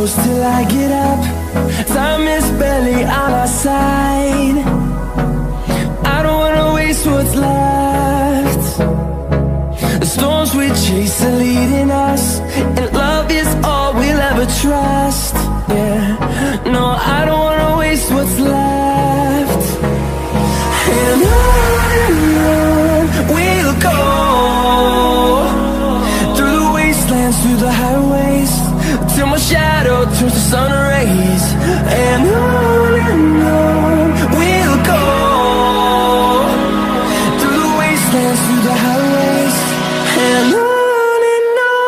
close till I get up. Time is barely on our side. I don't wanna waste what's left. The storms we chase are leading us, and love is all we'll ever trust. Yeah, no, I don't wanna waste what's left. And on we'll go, through the wastelands, through the highways, till my shadow turns to sun rays. And on we'll go, through the wastelands, through the highways, and on we'll go.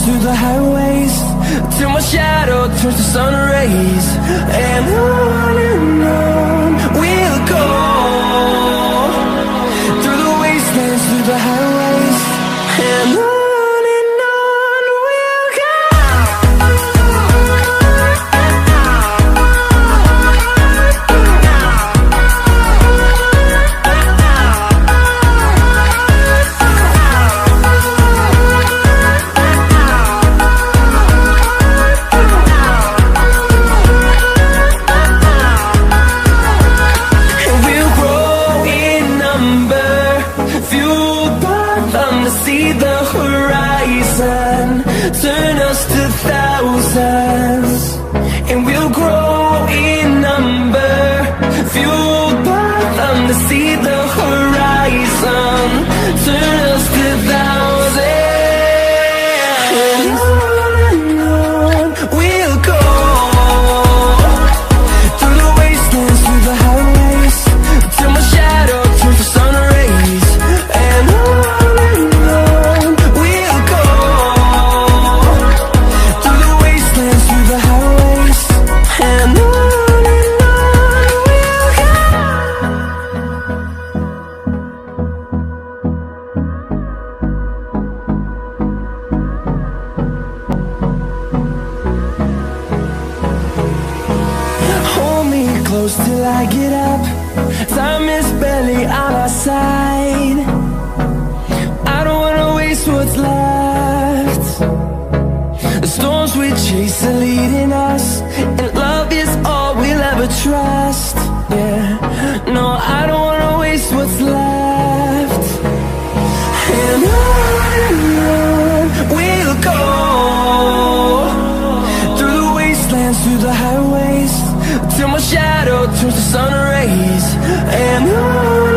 Through the highways, till my shadow turns to sun rays. And on we'll go, through the wastelands, through the highways, and on we'll go. See the horizon, turn us to thousands, and we'll grow in number, fueled by them to see the horizon, turn us to thousands. And on we'll go, through the wastelands, through the highways, till my shadow turns to sun rays. And on close till I get up. Time is barely on our side. I don't wanna waste what's left. The storms we chase are leading us, and love is all we'll ever trust. Yeah, no, I don't wanna waste what's left. And on we'll go, through the wastelands, through the highways, till my shadow turns to sun rays. And on